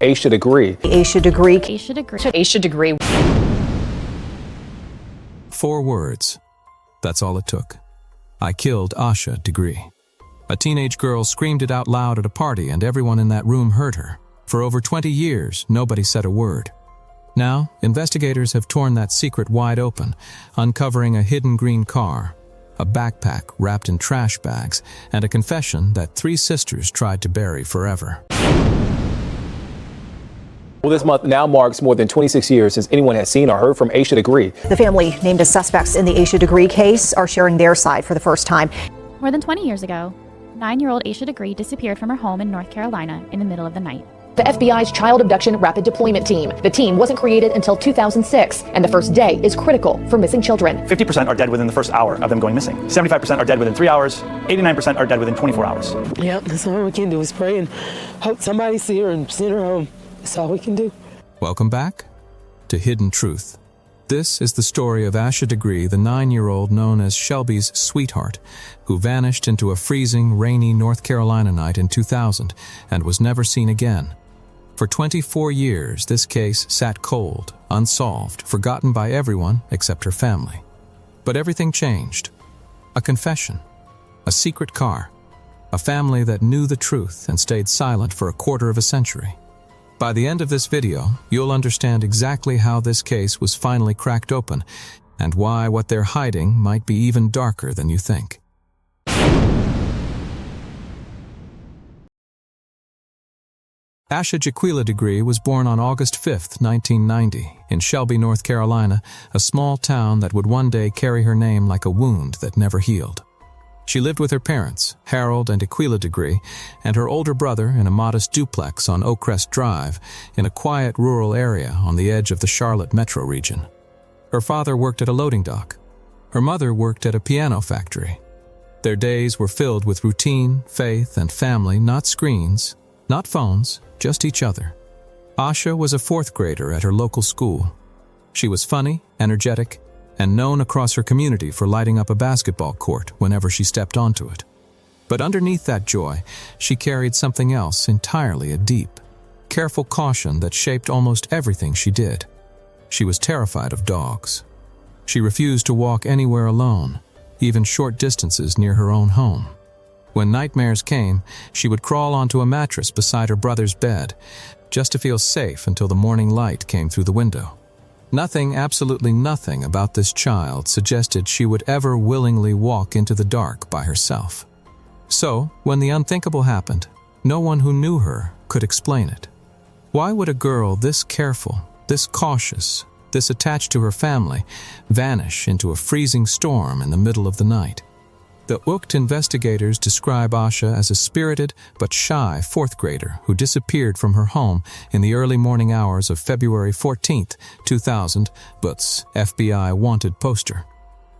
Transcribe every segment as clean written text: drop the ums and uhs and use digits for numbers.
Asha Degree. Asha Degree. Asha Degree. Asha Degree. 4 words. That's all it took. I killed Asha Degree. A teenage girl screamed it out loud at a party, and everyone in that room heard her. For over 20 years, nobody said a word. Now, investigators have torn that secret wide open, uncovering a hidden green car, a backpack wrapped in trash bags, and a confession that 3 sisters tried to bury forever. Well, this month now marks more than 26 years since anyone has seen or heard from Asha Degree. The family named as suspects in the Asha Degree case are sharing their side for the first time. More than 20 years ago, 9-year-old Asha Degree disappeared from her home in North Carolina in the middle of the night. The FBI's Child Abduction Rapid Deployment Team. The team wasn't created until 2006, and the first day is critical for missing children. 50% are dead within the first hour of them going missing. 75% are dead within 3 hours. 89% are dead within 24 hours. Yep, that's all we can do is pray and hope somebody see her and send her home. That's all we can do. Welcome back to Hidden Truth. This is the story of Asha Degree, the 9-year-old known as Shelby's sweetheart, who vanished into a freezing, rainy North Carolina night in 2000 and was never seen again. For 24 years, this case sat cold, unsolved, forgotten by everyone except her family. But everything changed. A confession, a secret car, a family that knew the truth and stayed silent for a quarter of a century. By the end of this video, you'll understand exactly how this case was finally cracked open and why what they're hiding might be even darker than you think. Asha Degree was born on August 5, 1990, in Shelby, North Carolina, a small town that would one day carry her name like a wound that never healed. She lived with her parents, Harold and Aquila Degree, and her older brother in a modest duplex on Oakcrest Drive in a quiet rural area on the edge of the Charlotte metro region. Her father worked at a loading dock. Her mother worked at a piano factory. Their days were filled with routine, faith, and family, not screens, not phones, just each other. Asha was a 4th grader at her local school. She was funny, energetic, and known across her community for lighting up a basketball court whenever she stepped onto it. But underneath that joy, she carried something else entirely, a deep, careful caution that shaped almost everything she did. She was terrified of dogs. She refused to walk anywhere alone, even short distances near her own home. When nightmares came, she would crawl onto a mattress beside her brother's bed, just to feel safe until the morning light came through the window. Nothing, absolutely nothing about this child suggested she would ever willingly walk into the dark by herself. So, when the unthinkable happened, no one who knew her could explain it. Why would a girl this careful, this cautious, this attached to her family, vanish into a freezing storm in the middle of the night? The UCT investigators describe Asha as a spirited but shy 4th grader who disappeared from her home in the early morning hours of February 14, 2000, But's FBI wanted poster.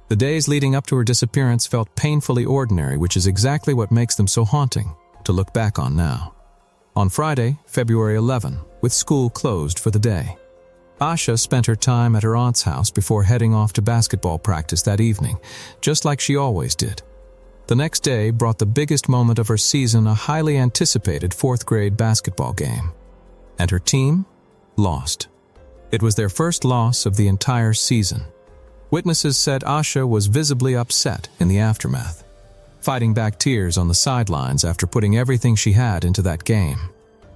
The days leading up to her disappearance felt painfully ordinary, which is exactly what makes them so haunting to look back on now. On Friday, February 11, with school closed for the day, Asha spent her time at her aunt's house before heading off to basketball practice that evening, just like she always did. The next day brought the biggest moment of her season, a highly anticipated 4th grade basketball game. And her team lost. It was their first loss of the entire season. Witnesses said Asha was visibly upset in the aftermath, fighting back tears on the sidelines after putting everything she had into that game.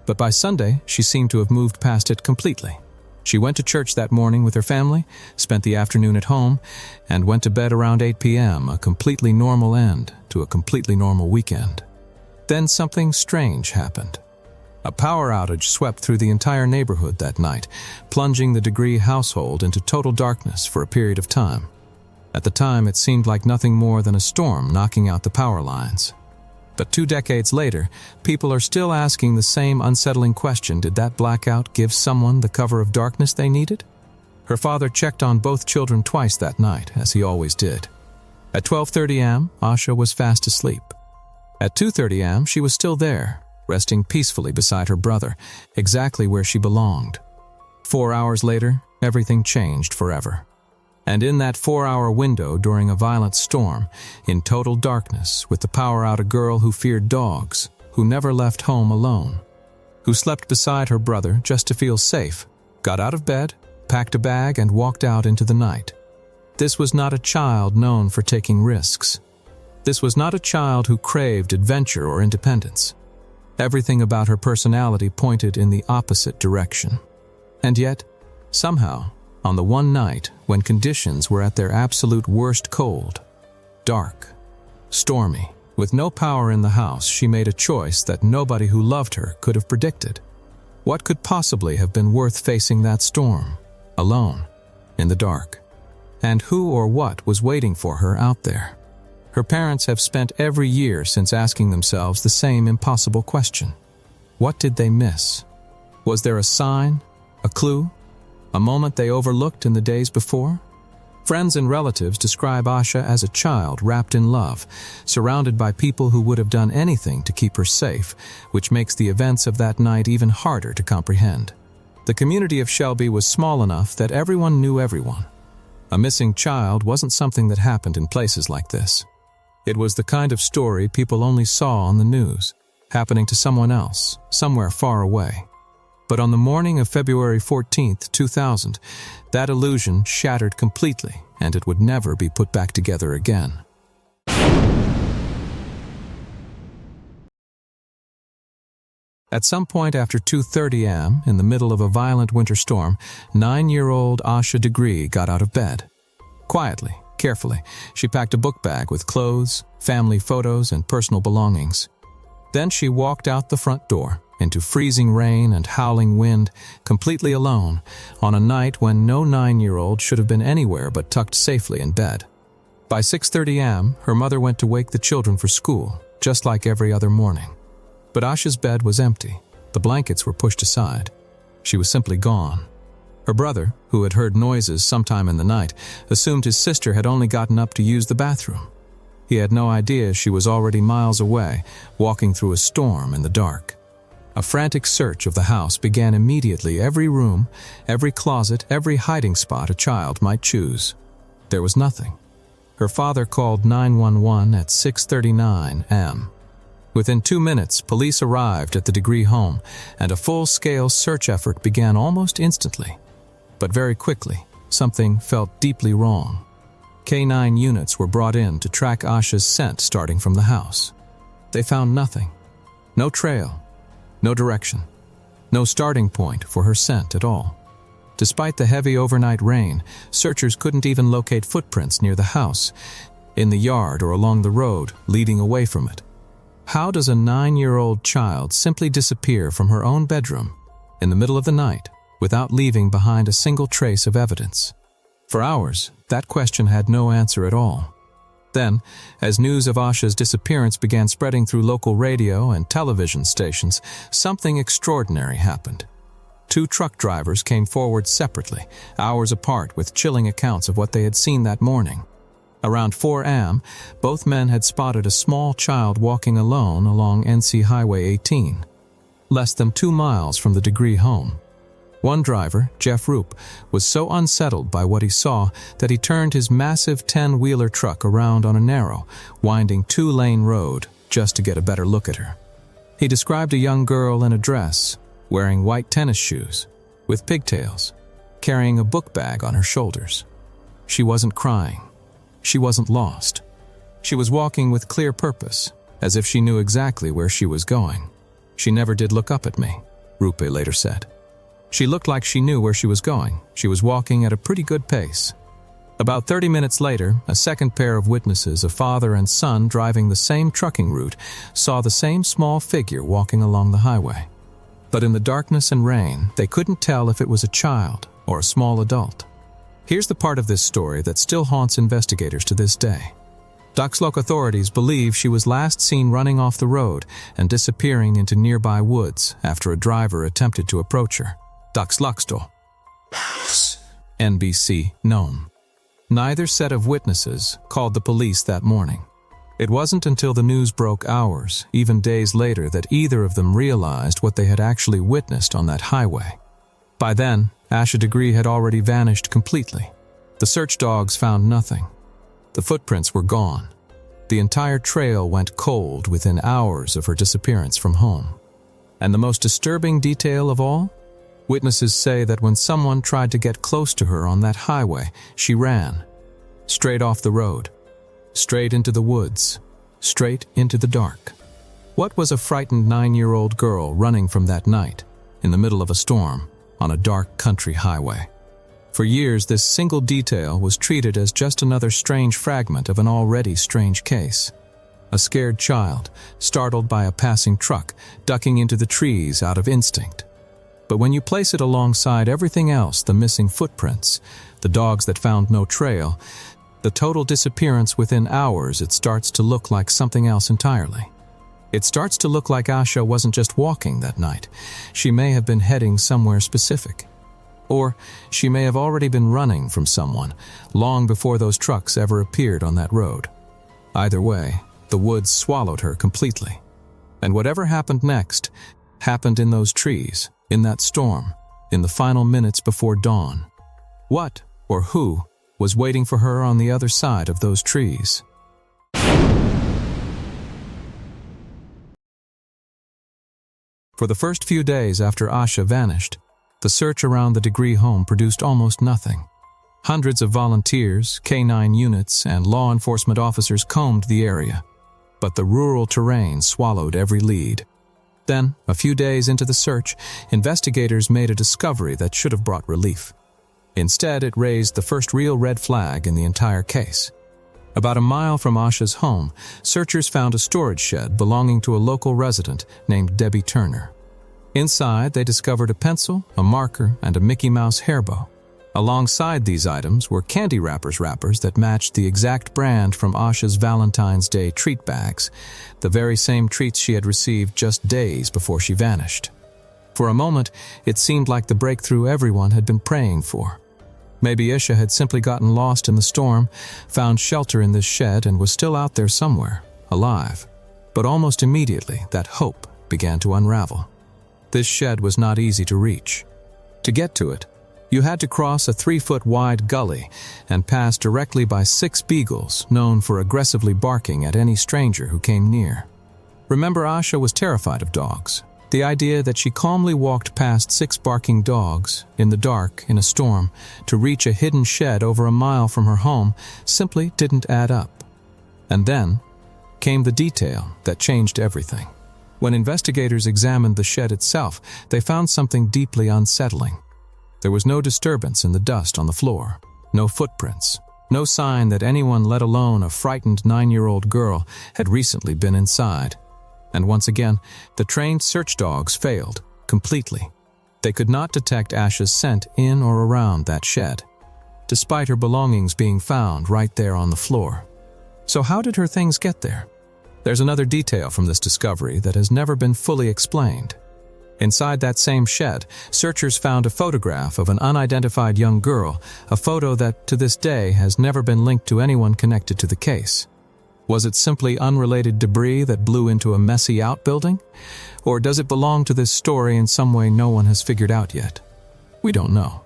But by Sunday, she seemed to have moved past it completely. She went to church that morning with her family, spent the afternoon at home, and went to bed around 8 p.m., a completely normal end to a completely normal weekend. Then something strange happened. A power outage swept through the entire neighborhood that night, plunging the Degree household into total darkness for a period of time. At the time, it seemed like nothing more than a storm knocking out the power lines. But 2 decades later, people are still asking the same unsettling question: did that blackout give someone the cover of darkness they needed? Her father checked on both children twice that night, as he always did. At 12:30 a.m., Asha was fast asleep. At 2:30 a.m., she was still there, resting peacefully beside her brother, exactly where she belonged. 4 hours later, everything changed forever. And in that 4-hour window during a violent storm, in total darkness, with the power out, a girl who feared dogs, who never left home alone, who slept beside her brother just to feel safe, got out of bed, packed a bag, and walked out into the night. This was not a child known for taking risks. This was not a child who craved adventure or independence. Everything about her personality pointed in the opposite direction. And yet, somehow, on the one night when conditions were at their absolute worst, cold, dark, stormy, with no power in the house, she made a choice that nobody who loved her could have predicted. What could possibly have been worth facing that storm, alone, in the dark? And who or what was waiting for her out there? Her parents have spent every year since asking themselves the same impossible question. What did they miss? Was there a sign, a clue, a moment they overlooked in the days before? Friends and relatives describe Asha as a child wrapped in love, surrounded by people who would have done anything to keep her safe, which makes the events of that night even harder to comprehend. The community of Shelby was small enough that everyone knew everyone. A missing child wasn't something that happened in places like this. It was the kind of story people only saw on the news, happening to someone else, somewhere far away. But on the morning of February 14th, 2000, that illusion shattered completely, and it would never be put back together again. At some point after 2:30 a.m., in the middle of a violent winter storm, 9-year-old Asha Degree got out of bed. Quietly, carefully, she packed a book bag with clothes, family photos, and personal belongings. Then she walked out the front door, into freezing rain and howling wind, completely alone, on a night when no 9-year-old should have been anywhere but tucked safely in bed. By 6:30 a.m., her mother went to wake the children for school, just like every other morning. But Asha's bed was empty. The blankets were pushed aside. She was simply gone. Her brother, who had heard noises sometime in the night, assumed his sister had only gotten up to use the bathroom. He had no idea she was already miles away, walking through a storm in the dark. A frantic search of the house began immediately. Every room, every closet, every hiding spot a child might choose. There was nothing. Her father called 911 at 6:39 a.m. Within 2 minutes, police arrived at the Degree home, and a full-scale search effort began almost instantly. But very quickly, something felt deeply wrong. K9 units were brought in to track Asha's scent starting from the house. They found nothing. No trail. No direction. No starting point for her scent at all. Despite the heavy overnight rain, searchers couldn't even locate footprints near the house, in the yard or along the road leading away from it. How does a 9-year-old child simply disappear from her own bedroom in the middle of the night without leaving behind a single trace of evidence? For hours, that question had no answer at all. Then, as news of Asha's disappearance began spreading through local radio and television stations, something extraordinary happened. 2 truck drivers came forward separately, hours apart, with chilling accounts of what they had seen that morning. Around 4 a.m., both men had spotted a small child walking alone along NC Highway 18, less than 2 miles from the Degree home. One driver, Jeff Roop, was so unsettled by what he saw that he turned his massive 10-wheeler truck around on a narrow, winding 2-lane road just to get a better look at her. He described a young girl in a dress, wearing white tennis shoes, with pigtails, carrying a book bag on her shoulders. She wasn't crying. She wasn't lost. She was walking with clear purpose, as if she knew exactly where she was going. She never did look up at me, Rupe later said. She looked like she knew where she was going. She was walking at a pretty good pace. About 30 minutes later, a second pair of witnesses, a father and son driving the same trucking route, saw the same small figure walking along the highway. But in the darkness and rain, they couldn't tell if it was a child or a small adult. Here's the part of this story that still haunts investigators to this day. Tuxtla authorities believe she was last seen running off the road and disappearing into nearby woods after a driver attempted to approach her. Tuxtla. NBC known. Neither set of witnesses called the police that morning. It wasn't until the news broke hours, even days later, that either of them realized what they had actually witnessed on that highway. By then, Asha Degree had already vanished completely. The search dogs found nothing. The footprints were gone. The entire trail went cold within hours of her disappearance from home. And the most disturbing detail of all? Witnesses say that when someone tried to get close to her on that highway, she ran. Straight off the road. Straight into the woods. Straight into the dark. What was a frightened 9-year-old girl running from that night, in the middle of a storm, on a dark country highway? For years, this single detail was treated as just another strange fragment of an already strange case. A scared child, startled by a passing truck, ducking into the trees out of instinct. But when you place it alongside everything else, the missing footprints, the dogs that found no trail, the total disappearance within hours, it starts to look like something else entirely. It starts to look like Asha wasn't just walking that night. She may have been heading somewhere specific. Or she may have already been running from someone, long before those trucks ever appeared on that road. Either way, the woods swallowed her completely. And whatever happened next, happened in those trees, in that storm, in the final minutes before dawn. What, or who, was waiting for her on the other side of those trees? For the first few days after Asha vanished, the search around the Degree home produced almost nothing. Hundreds of volunteers, K-9 units, and law enforcement officers combed the area, but the rural terrain swallowed every lead. Then, a few days into the search, investigators made a discovery that should have brought relief. Instead, it raised the first real red flag in the entire case. About a mile from Asha's home, searchers found a storage shed belonging to a local resident named Debbie Turner. Inside, they discovered a pencil, a marker, and a Mickey Mouse hairbow. Alongside these items were candy wrappers that matched the exact brand from Asha's Valentine's Day treat bags, the very same treats she had received just days before she vanished. For a moment, it seemed like the breakthrough everyone had been praying for. Maybe Asha had simply gotten lost in the storm, found shelter in this shed, and was still out there somewhere, alive. But almost immediately, that hope began to unravel. This shed was not easy to reach. To get to it, you had to cross a 3-foot-wide gully and pass directly by 6 beagles known for aggressively barking at any stranger who came near. Remember, Asha was terrified of dogs. The idea that she calmly walked past 6 barking dogs, in the dark, in a storm, to reach a hidden shed over a mile from her home simply didn't add up. And then came the detail that changed everything. When investigators examined the shed itself, they found something deeply unsettling. There was no disturbance in the dust on the floor, no footprints, no sign that anyone, let alone a frightened 9-year-old girl, had recently been inside. And once again, the trained search dogs failed completely. They could not detect Asha's scent in or around that shed, despite her belongings being found right there on the floor. So how did her things get there? There's another detail from this discovery that has never been fully explained. Inside that same shed, searchers found a photograph of an unidentified young girl, a photo that, to this day, has never been linked to anyone connected to the case. Was it simply unrelated debris that blew into a messy outbuilding? Or does it belong to this story in some way no one has figured out yet? We don't know.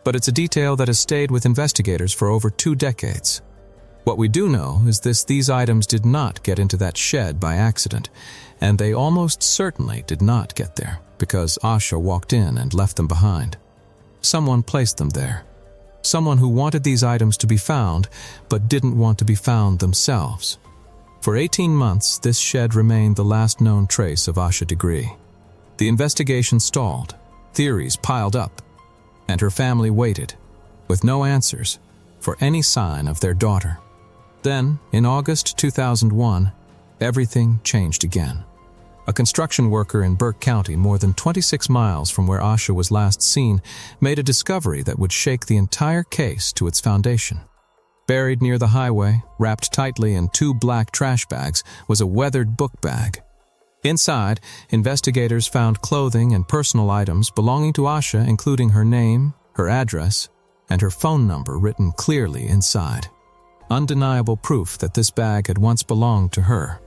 But it's a detail that has stayed with investigators for over 2 decades. What we do know is these items did not get into that shed by accident, and they almost certainly did not get there because Asha walked in and left them behind. Someone placed them there. Someone who wanted these items to be found, but didn't want to be found themselves. For 18 months, this shed remained the last known trace of Asha Degree. The investigation stalled, theories piled up, and her family waited, with no answers, for any sign of their daughter. Then, in August 2001, everything changed again. A construction worker in Burke County, more than 26 miles from where Asha was last seen, made a discovery that would shake the entire case to its foundation. Buried near the highway, wrapped tightly in 2 black trash bags, was a weathered book bag. Inside, investigators found clothing and personal items belonging to Asha, including her name, her address, and her phone number written clearly inside. Undeniable proof that this bag had once belonged to her.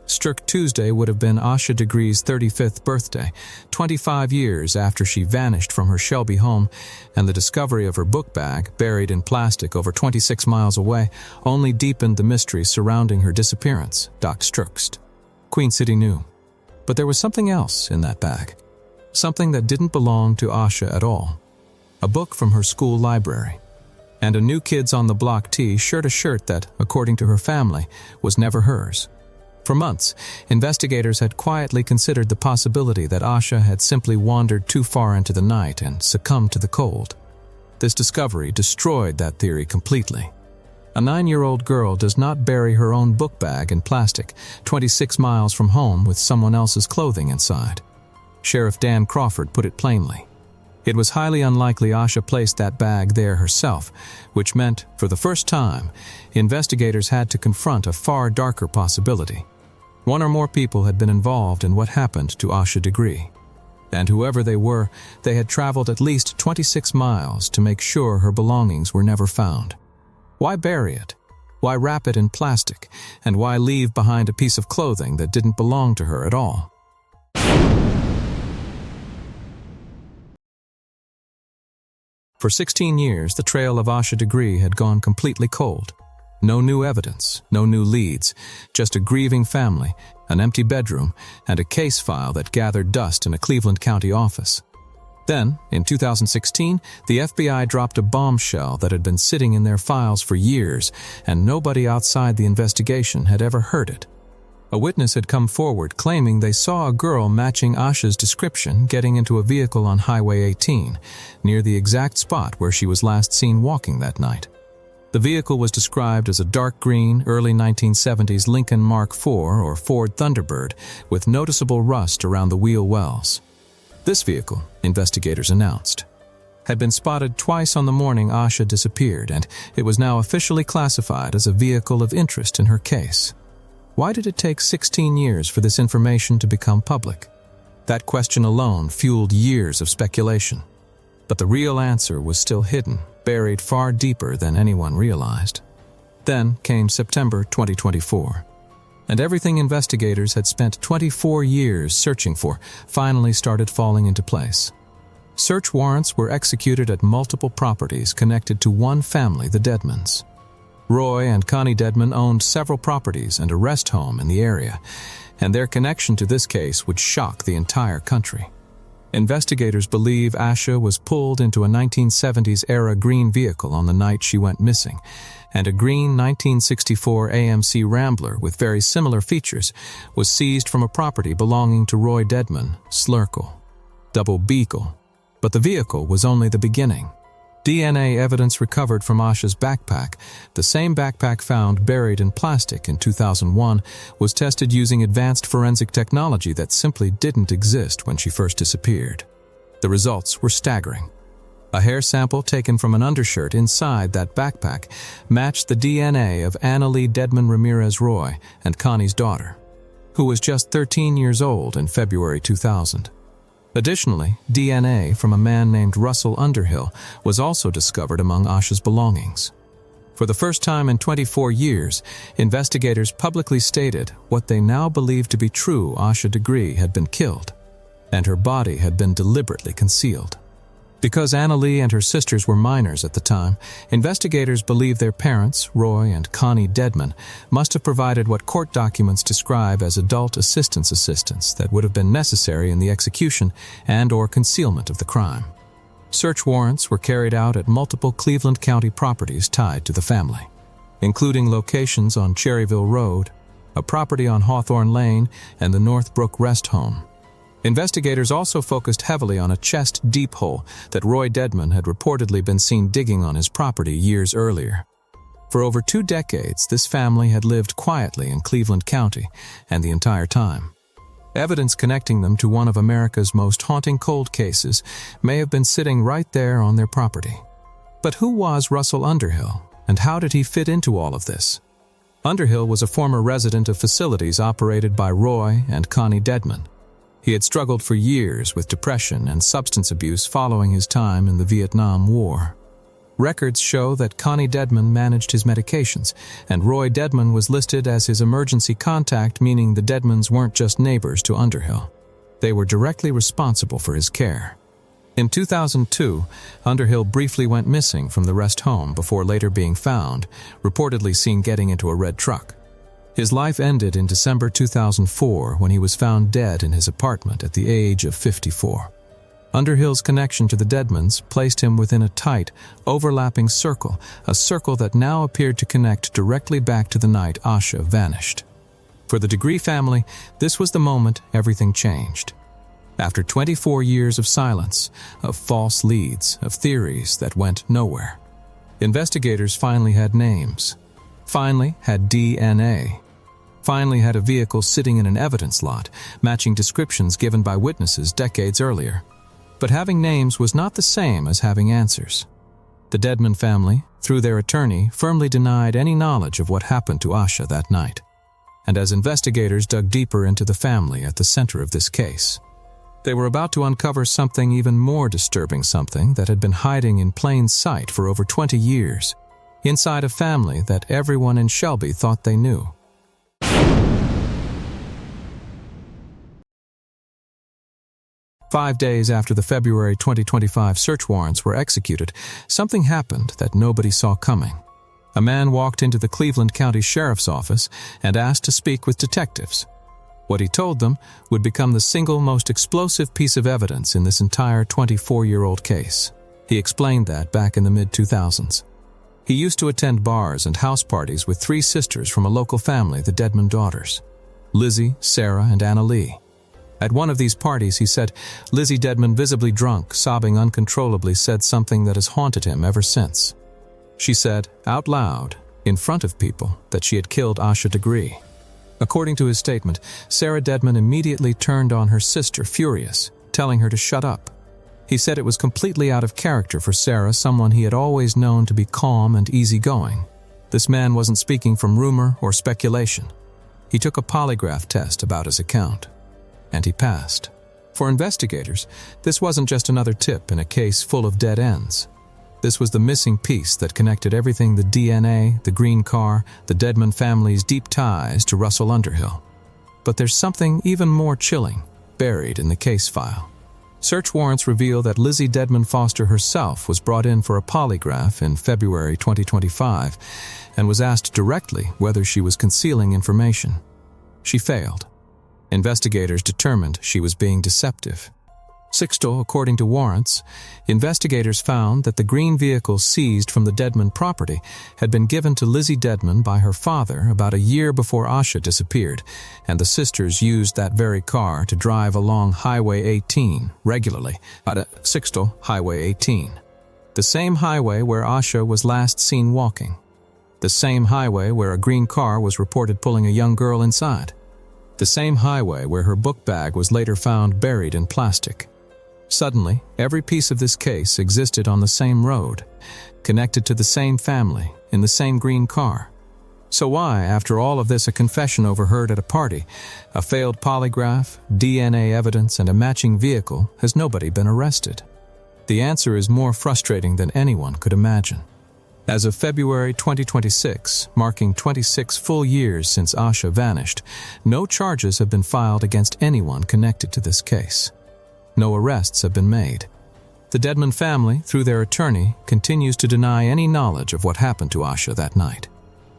Stroke Tuesday would have been Asha Degree's 35th birthday, 25 years after she vanished from her Shelby home, and the discovery of her book bag, buried in plastic over 26 miles away, only deepened the mystery surrounding her disappearance, Doc Strookst. Queen City knew. But there was something else in that bag. Something that didn't belong to Asha at all. A book from her school library. And a New Kids on the Block t-shirt, a shirt that, according to her family, was never hers. For months, investigators had quietly considered the possibility that Asha had simply wandered too far into the night and succumbed to the cold. This discovery destroyed that theory completely. A 9-year-old girl does not bury her own book bag in plastic 26 miles from home with someone else's clothing inside. Sheriff Dan Crawford put it plainly. It was highly unlikely Asha placed that bag there herself, which meant, for the first time, investigators had to confront a far darker possibility. One or more people had been involved in what happened to Asha Degree. And whoever they were, they had traveled at least 26 miles to make sure her belongings were never found. Why bury it? Why wrap it in plastic? And why leave behind a piece of clothing that didn't belong to her at all? For 16 years, the trail of Asha Degree had gone completely cold. No new evidence, no new leads, just a grieving family, an empty bedroom, and a case file that gathered dust in a Cleveland County office. Then, in 2016, the FBI dropped a bombshell that had been sitting in their files for years, and nobody outside the investigation had ever heard it. A witness had come forward claiming they saw a girl matching Asha's description getting into a vehicle on Highway 18, near the exact spot where she was last seen walking that night. The vehicle was described as a dark green, early 1970s Lincoln Mark IV or Ford Thunderbird with noticeable rust around the wheel wells. This vehicle, investigators announced, had been spotted twice on the morning Asha disappeared, and it was now officially classified as a vehicle of interest in her case. Why did it take 16 years for this information to become public? That question alone fueled years of speculation. But the real answer was still hidden, buried far deeper than anyone realized. Then came September 2024, and everything investigators had spent 24 years searching for finally started falling into place. Search warrants were executed at multiple properties connected to one family, the Dedmons. Roy and Connie Dedmon owned several properties and a rest home in the area, and their connection to this case would shock the entire country. Investigators believe Asha was pulled into a 1970s-era green vehicle on the night she went missing, and a green 1964 AMC Rambler with very similar features was seized from a property belonging to Roy Dedmon, Slurkle, Double Beagle. But the vehicle was only the beginning. DNA evidence recovered from Asha's backpack, the same backpack found buried in plastic in 2001, was tested using advanced forensic technology that simply didn't exist when she first disappeared. The results were staggering. A hair sample taken from an undershirt inside that backpack matched the DNA of Annalie Dedmon Ramirez Roy and Connie's daughter, who was just 13 years old in February 2000. Additionally, DNA from a man named Russell Underhill was also discovered among Asha's belongings. For the first time in 24 years, investigators publicly stated what they now believe to be true: Asha Degree had been killed, and her body had been deliberately concealed. Because Annalie and her sisters were minors at the time, investigators believe their parents, Roy and Connie Dedmon, must have provided what court documents describe as adult assistance that would have been necessary in the execution and/or concealment of the crime. Search warrants were carried out at multiple Cleveland County properties tied to the family, including locations on Cherryville Road, a property on Hawthorne Lane, and the Northbrook Rest Home. Investigators also focused heavily on a chest-deep hole that Roy Dedmon had reportedly been seen digging on his property years earlier. For over 2 decades, this family had lived quietly in Cleveland County, and the entire time. Evidence connecting them to one of America's most haunting cold cases may have been sitting right there on their property. But who was Russell Underhill, and how did he fit into all of this? Underhill was a former resident of facilities operated by Roy and Connie Dedmon. He had struggled for years with depression and substance abuse following his time in the Vietnam War. Records show that Connie Dedmon managed his medications, and Roy Dedmon was listed as his emergency contact, meaning the Dedmons weren't just neighbors to Underhill. They were directly responsible for his care. In 2002, Underhill briefly went missing from the rest home before later being found, reportedly seen getting into a red truck. His life ended in December 2004 when he was found dead in his apartment at the age of 54. Underhill's connection to the Dedmons placed him within a tight, overlapping circle, a circle that now appeared to connect directly back to the night Asha vanished. For the Degree family, this was the moment everything changed. After 24 years of silence, of false leads, of theories that went nowhere, investigators finally had names, finally had DNA, finally had a vehicle sitting in an evidence lot, matching descriptions given by witnesses decades earlier. But having names was not the same as having answers. The Dedmon family, through their attorney, firmly denied any knowledge of what happened to Asha that night. And as investigators dug deeper into the family at the center of this case, they were about to uncover something even more disturbing, something that had been hiding in plain sight for over 20 years, inside a family that everyone in Shelby thought they knew. Five days after the February 2025 search warrants were executed, something happened that nobody saw coming. A man walked into the Cleveland County Sheriff's Office and asked to speak with detectives. What he told them would become the single most explosive piece of evidence in this entire 24-year-old case. He explained that back in the mid-2000s. He used to attend bars and house parties with three sisters from a local family, the Dedmon daughters, Lizzie, Sarah, and Anna Lee. At one of these parties, he said, Lizzie Dedmon, visibly drunk, sobbing uncontrollably, said something that has haunted him ever since. She said, out loud, in front of people, that she had killed Asha Degree. According to his statement, Sarah Dedmon immediately turned on her sister, furious, telling her to shut up. He said it was completely out of character for Sarah, someone he had always known to be calm and easygoing. This man wasn't speaking from rumor or speculation. He took a polygraph test about his account, and he passed. For investigators, this wasn't just another tip in a case full of dead ends. This was the missing piece that connected everything: the DNA, the green car, the Dedmon family's deep ties to Russell Underhill. But there's something even more chilling buried in the case file. Search warrants reveal that Lizzie Dedmon Foster herself was brought in for a polygraph in February 2025 and was asked directly whether she was concealing information. She failed. Investigators determined she was being deceptive. Sixto, according to warrants, investigators found that the green vehicle seized from the Dedmon property had been given to Lizzie Dedmon by her father about a year before Asha disappeared, and the sisters used that very car to drive along Highway 18 regularly, Sixto Highway 18, the same highway where Asha was last seen walking, the same highway where a green car was reported pulling a young girl inside, the same highway where her book bag was later found buried in plastic. Suddenly, every piece of this case existed on the same road, connected to the same family, in the same green car. So why, after all of this, a confession overheard at a party, a failed polygraph, DNA evidence, and a matching vehicle, has nobody been arrested? The answer is more frustrating than anyone could imagine. As of February 2026, marking 26 full years since Asha vanished, no charges have been filed against anyone connected to this case. No arrests have been made. The Dedmon family, through their attorney, continues to deny any knowledge of what happened to Asha that night.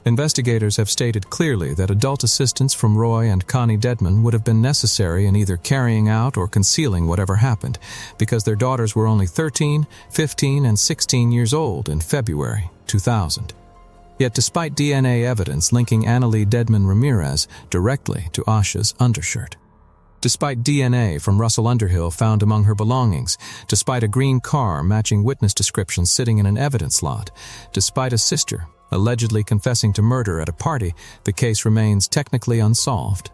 Investigators have stated clearly that adult assistance from Roy and Connie Dedmon would have been necessary in either carrying out or concealing whatever happened, because their daughters were only 13, 15, and 16 years old in February 2000. Yet despite DNA evidence linking Annalee Dedmon Ramirez directly to Asha's undershirt, despite DNA from Russell Underhill found among her belongings, despite a green car matching witness descriptions sitting in an evidence lot, despite a sister allegedly confessing to murder at a party, the case remains technically unsolved.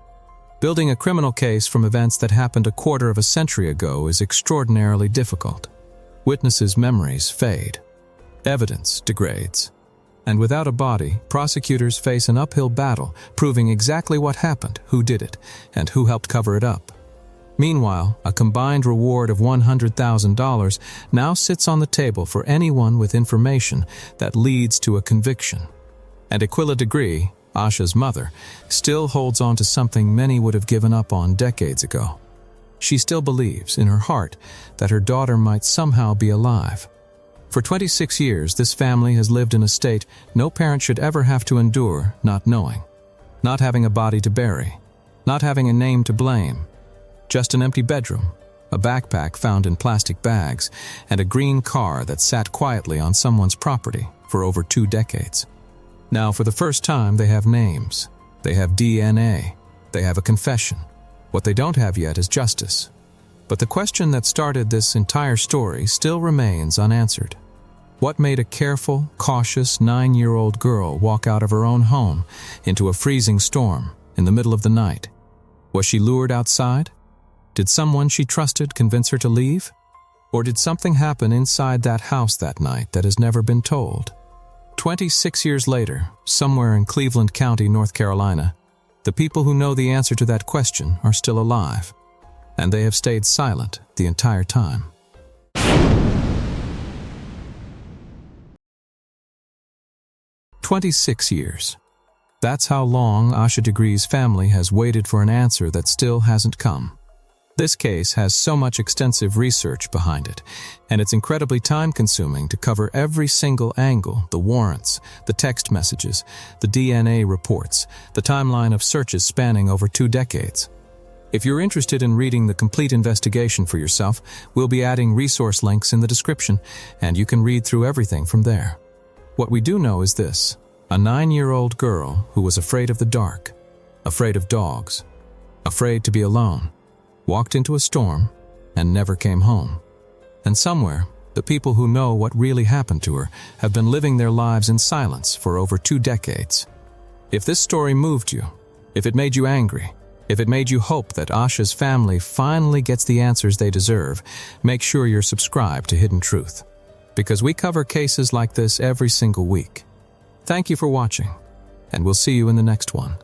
Building a criminal case from events that happened a quarter of a century ago is extraordinarily difficult. Witnesses' memories fade. Evidence degrades. And without a body, prosecutors face an uphill battle, proving exactly what happened, who did it, and who helped cover it up. Meanwhile, a combined reward of $100,000 now sits on the table for anyone with information that leads to a conviction. And Asha Degree, Asha's mother, still holds on to something many would have given up on decades ago. She still believes, in her heart, that her daughter might somehow be alive. For 26 years, this family has lived in a state no parent should ever have to endure not knowing. not having a body to bury, not having a name to blame, just an empty bedroom, a backpack found in plastic bags, and a green car that sat quietly on someone's property for over 2 decades. Now, for the first time, they have names. They have DNA. They have a confession. What they don't have yet is justice. But the question that started this entire story still remains unanswered. What made a careful, cautious 9-year-old girl walk out of her own home into a freezing storm in the middle of the night? Was she lured outside? Did someone she trusted convince her to leave? Or did something happen inside that house that night that has never been told? 26 years later, somewhere in Cleveland County, North Carolina, the people who know the answer to that question are still alive, and they have stayed silent the entire time. "26 years. That's how long Asha Degree's family has waited for an answer that still hasn't come. This case has so much extensive research behind it, and it's incredibly time-consuming to cover every single angle, the warrants, the text messages, the DNA reports, the timeline of searches spanning over 2 decades. If you're interested in reading the complete investigation for yourself, we'll be adding resource links in the description, and you can read through everything from there. What we do know is this: a 9-year-old girl who was afraid of the dark, afraid of dogs, afraid to be alone, walked into a storm and never came home. And somewhere, the people who know what really happened to her have been living their lives in silence for over 2 decades. If this story moved you, if it made you angry, if it made you hope that Asha's family finally gets the answers they deserve, make sure you're subscribed to Hidden Truth, because we cover cases like this every single week. Thank you for watching, and we'll see you in the next one.